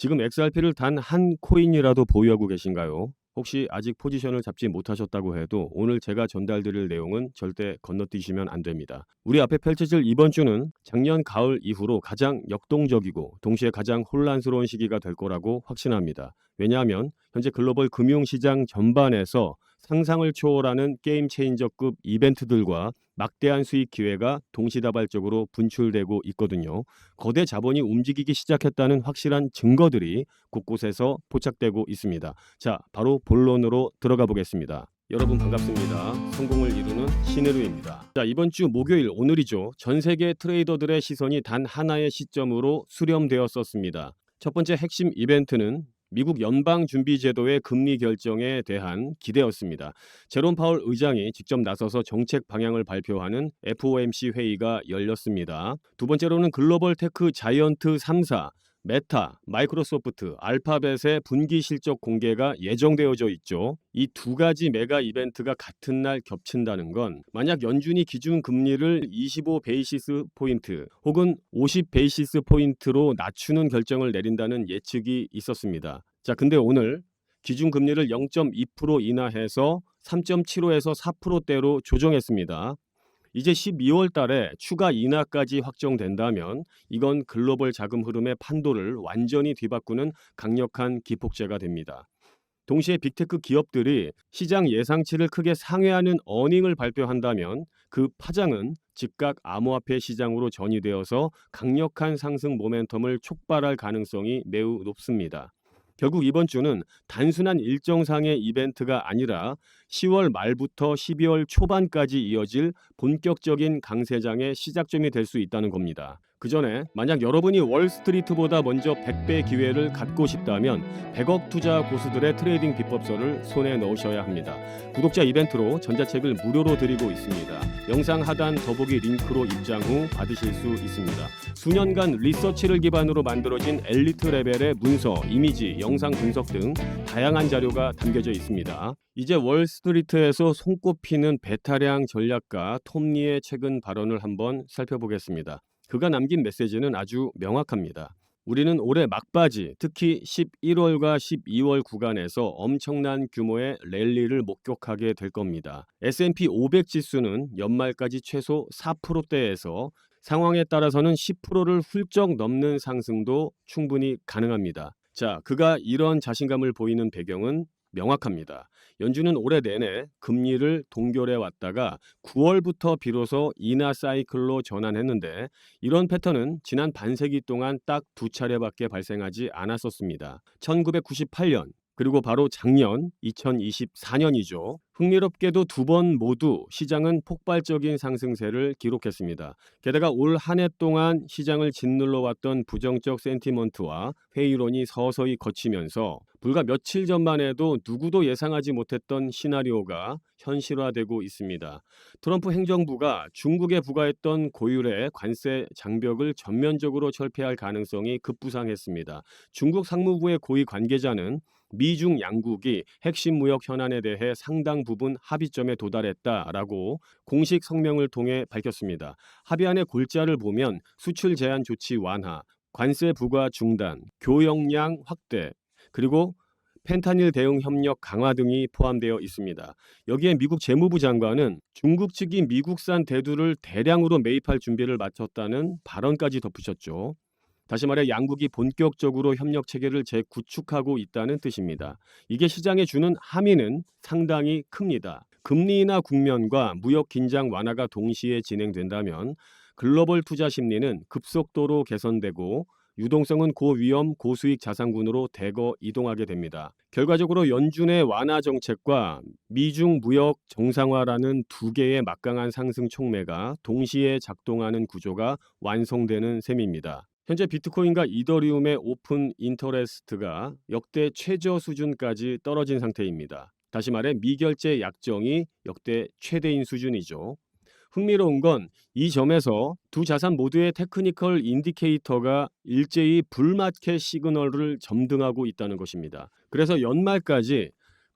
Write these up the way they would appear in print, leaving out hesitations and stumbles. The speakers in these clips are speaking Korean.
지금 XRP를 단 한 코인이라도 보유하고 계신가요? 혹시 아직 포지션을 잡지 못하셨다고 해도 오늘 제가 전달드릴 내용은 절대 건너뛰시면 안 됩니다. 우리 앞에 펼쳐질 이번 주는 작년 가을 이후로 가장 역동적이고 동시에 가장 혼란스러운 시기가 될 거라고 확신합니다. 왜냐하면 현재 글로벌 금융시장 전반에서 상상을 초월하는 게임 체인저급 이벤트들과 막대한 수익 기회가 동시다발적으로 분출되고 있거든요. 거대 자본이 움직이기 시작했다는 확실한 증거들이 곳곳에서 포착되고 있습니다. 자, 바로 본론으로 들어가 보겠습니다. 여러분 반갑습니다. 성공을 이루는 신혜루입니다. 자, 이번 주 목요일 오늘이죠. 전 세계 트레이더들의 시선이 단 하나의 시점으로 수렴되었었습니다. 첫 번째 핵심 이벤트는 미국 연방준비제도의 금리 결정에 대한 기대였습니다. 제롬 파월 의장이 직접 나서서 정책 방향을 발표하는 FOMC 회의가 열렸습니다. 두 번째로는 글로벌 테크 자이언트 3사 메타, 마이크로소프트, 알파벳의 분기 실적 공개가 예정되어져 있죠. 이 두 가지 메가 이벤트가 같은 날 겹친다는 건 만약 연준이 기준 금리를 25 베이시스 포인트 혹은 50 베이시스 포인트로 낮추는 결정을 내린다는 예측이 있었습니다. 자, 근데 오늘 기준 금리를 0.2% 인하해서 3.75에서 4%대로 조정했습니다. 이제 12월 달에 추가 인하까지 확정된다면 이건 글로벌 자금 흐름의 판도를 완전히 뒤바꾸는 강력한 기폭제가 됩니다. 동시에 빅테크 기업들이 시장 예상치를 크게 상회하는 어닝을 발표한다면 그 파장은 즉각 암호화폐 시장으로 전이되어서 강력한 상승 모멘텀을 촉발할 가능성이 매우 높습니다. 결국 이번 주는 단순한 일정상의 이벤트가 아니라 10월 말부터 12월 초반까지 이어질 본격적인 강세장의 시작점이 될 수 있다는 겁니다. 그 전에 만약 여러분이 월스트리트보다 먼저 100배 기회를 갖고 싶다면 100억 투자 고수들의 트레이딩 비법서를 손에 넣으셔야 합니다. 구독자 이벤트로 전자책을 무료로 드리고 있습니다. 영상 하단 더보기 링크로 입장 후 받으실 수 있습니다. 수년간 리서치를 기반으로 만들어진 엘리트 레벨의 문서, 이미지, 영상 분석 등 다양한 자료가 담겨져 있습니다. 이제 월스트리트에서 손꼽히는 베타량 전략가 톰 리의 최근 발언을 한번 살펴보겠습니다. 그가 남긴 메시지는 아주 명확합니다. 우리는 올해 막바지, 특히 11월과 12월 구간에서 엄청난 규모의 랠리를 목격하게 될 겁니다. S&P 500 지수는 연말까지 최소 4%대에서 상황에 따라서는 10%를 훌쩍 넘는 상승도 충분히 가능합니다. 자, 그가 이런 자신감을 보이는 배경은 명확합니다. 연준은 올해 내내 금리를 동결해 왔다가 9월부터 비로소 인하 사이클로 전환했는데 이런 패턴은 지난 반세기 동안 딱 두 차례밖에 발생하지 않았었습니다. 1998년 그리고 바로 작년 2024년이죠. 흥미롭게도 두 번 모두 시장은 폭발적인 상승세를 기록했습니다. 게다가 올 한 해 동안 시장을 짓눌러 왔던 부정적 센티먼트와 회의론이 서서히 거치면서 불과 며칠 전만 해도 누구도 예상하지 못했던 시나리오가 현실화되고 있습니다. 트럼프 행정부가 중국에 부과했던 고율의 관세 장벽을 전면적으로 철폐할 가능성이 급부상했습니다. 중국 상무부의 고위 관계자는 미중 양국이 핵심 무역 현안에 대해 상당 부분 합의점에 도달했다라고 공식 성명을 통해 밝혔습니다. 합의안의 골자를 보면 수출 제한 조치 완화, 관세 부과 중단, 교역량 확대, 그리고 펜타닐 대응 협력 강화 등이 포함되어 있습니다. 여기에 미국 재무부 장관은 중국 측이 미국산 대두를 대량으로 매입할 준비를 마쳤다는 발언까지 덧붙였죠. 다시 말해 양국이 본격적으로 협력 체계를 재구축하고 있다는 뜻입니다. 이게 시장에 주는 함의는 상당히 큽니다. 금리 인하 국면과 무역 긴장 완화가 동시에 진행된다면 글로벌 투자 심리는 급속도로 개선되고 유동성은 고위험 고수익 자산군으로 대거 이동하게 됩니다. 결과적으로 연준의 완화 정책과 미중 무역 정상화라는 두 개의 막강한 상승 촉매가 동시에 작동하는 구조가 완성되는 셈입니다. 현재 비트코인과 이더리움의 오픈 인터레스트가 역대 최저 수준까지 떨어진 상태입니다. 다시 말해 미결제 약정이 역대 최대인 수준이죠. 흥미로운 건 이 점에서 두 자산 모두의 테크니컬 인디케이터가 일제히 불마켓 시그널을 점등하고 있다는 것입니다. 그래서 연말까지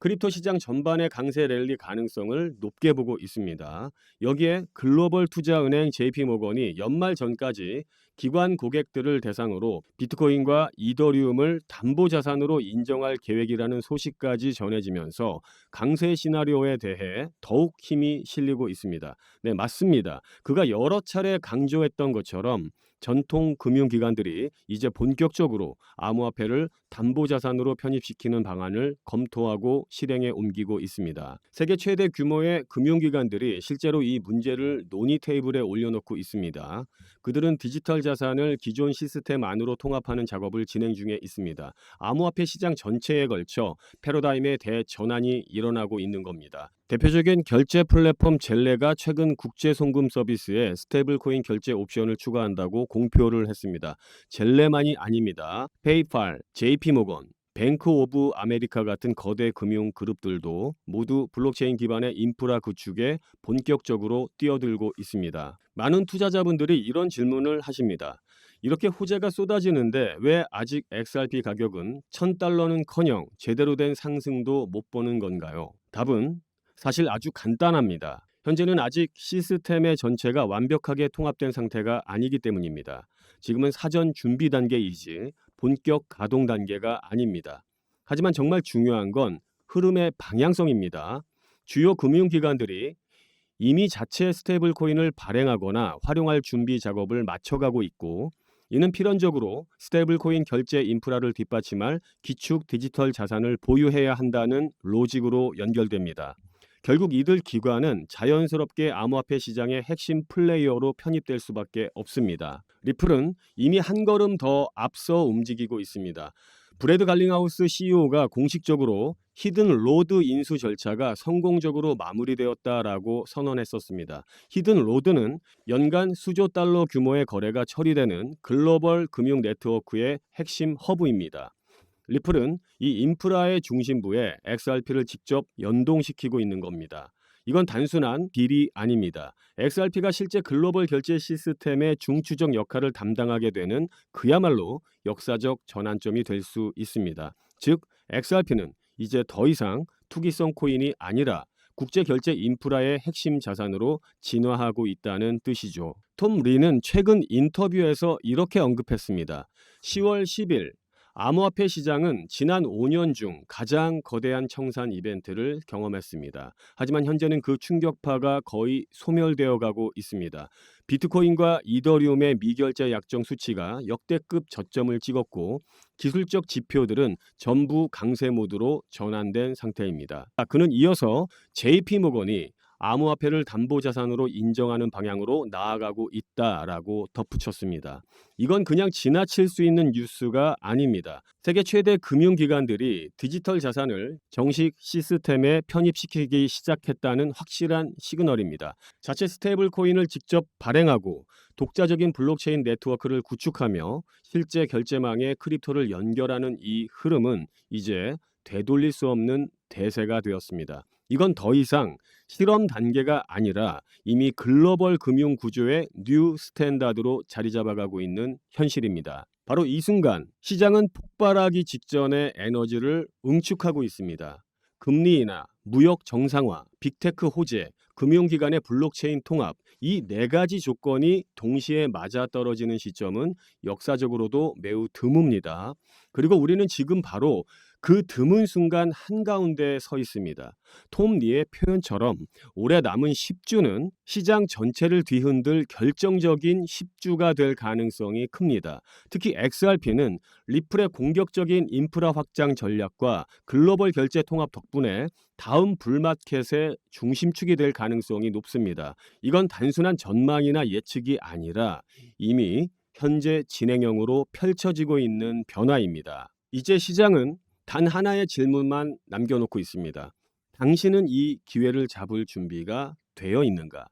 크립토 시장 전반의 강세 랠리 가능성을 높게 보고 있습니다. 여기에 글로벌 투자은행 JP모건이 연말 전까지 기관 고객들을 대상으로 비트코인과 이더리움을 담보자산으로 인정할 계획이라는 소식까지 전해지면서 강세 시나리오에 대해 더욱 힘이 실리고 있습니다. 네, 맞습니다. 그가 여러 차례 강조했던 것처럼 전통 금융기관들이 이제 본격적으로 암호화폐를 담보자산으로 편입시키는 방안을 검토하고 실행에 옮기고 있습니다. 세계 최대 규모의 금융기관들이 실제로 이 문제를 논의 테이블에 올려놓고 있습니다. 그들은 디지털 자산을 기존 시스템 안으로 통합하는 작업을 진행 중에 있습니다. 암호화폐 시장 전체에 걸쳐 패러다임의 대전환이 일어나고 있는 겁니다. 대표적인 결제 플랫폼 젤레가 최근 국제 송금 서비스에 스테이블코인 결제 옵션을 추가한다고 공표를 했습니다. 젤레만이 아닙니다. 페이팔, JP모건, 뱅크 오브 아메리카 같은 거대 금융 그룹들도 모두 블록체인 기반의 인프라 구축에 본격적으로 뛰어들고 있습니다. 많은 투자자분들이 이런 질문을 하십니다. 이렇게 호재가 쏟아지는데 왜 아직 XRP 가격은 $1,000는커녕 제대로 된 상승도 못 보는 건가요? 답은 사실 아주 간단합니다. 현재는 아직 시스템의 전체가 완벽하게 통합된 상태가 아니기 때문입니다. 지금은 사전 준비 단계이지 본격 가동 단계가 아닙니다. 하지만 정말 중요한 건 흐름의 방향성입니다. 주요 금융기관들이 이미 자체 스테이블 코인을 발행하거나 활용할 준비 작업을 마쳐가고 있고, 이는 필연적으로 스테이블 코인 결제 인프라를 뒷받침할 기축 디지털 자산을 보유해야 한다는 로직으로 연결됩니다. 결국 이들 기관은 자연스럽게 암호화폐 시장의 핵심 플레이어로 편입될 수밖에 없습니다. 리플은 이미 한 걸음 더 앞서 움직이고 있습니다. 브래드 갈링하우스 CEO가 공식적으로 히든 로드 인수 절차가 성공적으로 마무리되었다라고 선언했었습니다. 히든 로드는 연간 수조 달러 규모의 거래가 처리되는 글로벌 금융 네트워크의 핵심 허브입니다. 리플은 이 인프라의 중심부에 XRP를 직접 연동시키고 있는 겁니다. 이건 단순한 딜이 아닙니다. XRP가 실제 글로벌 결제 시스템의 중추적 역할을 담당하게 되는 그야말로 역사적 전환점이 될 수 있습니다. 즉, XRP는 이제 더 이상 투기성 코인이 아니라 국제 결제 인프라의 핵심 자산으로 진화하고 있다는 뜻이죠. 톰 리는 최근 인터뷰에서 이렇게 언급했습니다. 10월 10일 암호화폐 시장은 지난 5년 중 가장 거대한 청산 이벤트를 경험했습니다. 하지만 현재는 그 충격파가 거의 소멸되어 가고 있습니다. 비트코인과 이더리움의 미결제 약정 수치가 역대급 저점을 찍었고, 기술적 지표들은 전부 강세 모드로 전환된 상태입니다. 그는 이어서 JP모건이 암호화폐를 담보자산으로 인정하는 방향으로 나아가고 있다라고 덧붙였습니다. 이건 그냥 지나칠 수 있는 뉴스가 아닙니다. 세계 최대 금융기관들이 디지털 자산을 정식 시스템에 편입시키기 시작했다는 확실한 시그널입니다. 자체 스테이블 코인을 직접 발행하고 독자적인 블록체인 네트워크를 구축하며 실제 결제망에 크립토를 연결하는 이 흐름은 이제 되돌릴 수 없는 대세가 되었습니다. 이건 더 이상 실험 단계가 아니라 이미 글로벌 금융 구조의 뉴 스탠다드로 자리 잡아가고 있는 현실입니다. 바로 이 순간 시장은 폭발하기 직전의 에너지를 응축하고 있습니다. 금리 인하, 무역 정상화, 빅테크 호재, 금융기관의 블록체인 통합, 이 네 가지 조건이 동시에 맞아떨어지는 시점은 역사적으로도 매우 드뭅니다. 그리고 우리는 지금 바로 그 드문 순간 한가운데에 서 있습니다. 톰 리의 표현처럼 올해 남은 10주는 시장 전체를 뒤흔들 결정적인 10주가 될 가능성이 큽니다. 특히 XRP는 리플의 공격적인 인프라 확장 전략과 글로벌 결제 통합 덕분에 다음 불마켓의 중심축이 될 가능성이 높습니다. 이건 단순한 전망이나 예측이 아니라 이미 현재 진행형으로 펼쳐지고 있는 변화입니다. 이제 시장은 단 하나의 질문만 남겨놓고 있습니다. 당신은 이 기회를 잡을 준비가 되어 있는가?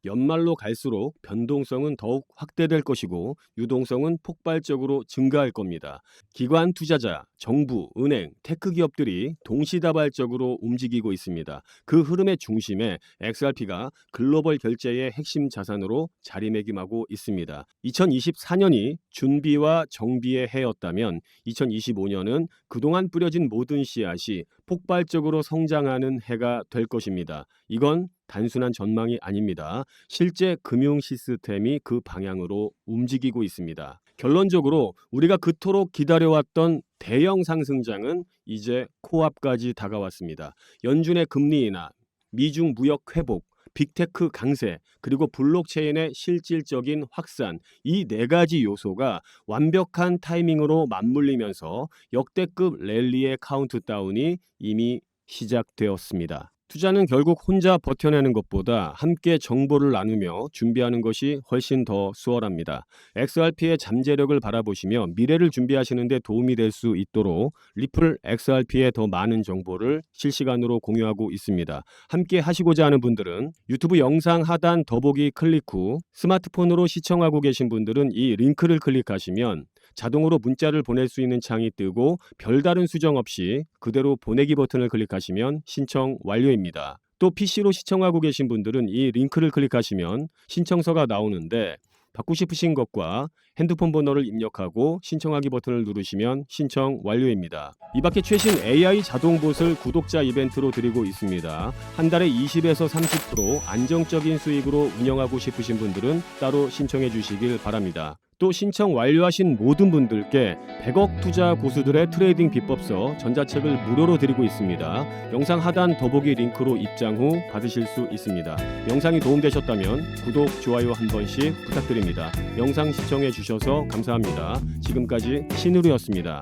연말로 갈수록 변동성은 더욱 확대될 것이고 유동성은 폭발적으로 증가할 겁니다. 기관 투자자, 정부, 은행, 테크 기업들이 동시다발적으로 움직이고 있습니다. 그 흐름의 중심에 XRP가 글로벌 결제의 핵심 자산으로 자리매김하고 있습니다. 2024년이 준비와 정비의 해였다면 2025년은 그동안 뿌려진 모든 씨앗이 폭발적으로 성장하는 해가 될 것입니다. 이건 단순한 전망이 아닙니다. 실제 금융 시스템이 그 방향으로 움직이고 있습니다. 결론적으로 우리가 그토록 기다려왔던 대형 상승장은 이제 코앞까지 다가왔습니다. 연준의 금리 인하, 미중 무역 회복, 빅테크 강세, 그리고 블록체인의 실질적인 확산, 이 네 가지 요소가 완벽한 타이밍으로 맞물리면서 역대급 랠리의 카운트다운이 이미 시작되었습니다. 투자는 결국 혼자 버텨내는 것보다 함께 정보를 나누며 준비하는 것이 훨씬 더 수월합니다. XRP의 잠재력을 바라보시며 미래를 준비하시는 데 도움이 될 수 있도록 리플 XRP의 더 많은 정보를 실시간으로 공유하고 있습니다. 함께 하시고자 하는 분들은 유튜브 영상 하단 더보기 클릭 후 스마트폰으로 시청하고 계신 분들은 이 링크를 클릭하시면 자동으로 문자를 보낼 수 있는 창이 뜨고 별다른 수정 없이 그대로 보내기 버튼을 클릭하시면 신청 완료입니다. 또 PC로 시청하고 계신 분들은 이 링크를 클릭하시면 신청서가 나오는데 받고 싶으신 것과 핸드폰 번호를 입력하고 신청하기 버튼을 누르시면 신청 완료입니다. 이 밖에 최신 AI 자동봇을 구독자 이벤트로 드리고 있습니다. 한 달에 20에서 30% 안정적인 수익으로 운영하고 싶으신 분들은 따로 신청해 주시길 바랍니다. 또 신청 완료하신 모든 분들께 100억 투자 고수들의 트레이딩 비법서 전자책을 무료로 드리고 있습니다. 영상 하단 더보기 링크로 입장 후 받으실 수 있습니다. 영상이 도움되셨다면 구독, 좋아요 한 번씩 부탁드립니다. 영상 시청해 주셔서 감사합니다. 지금까지 신우루였습니다.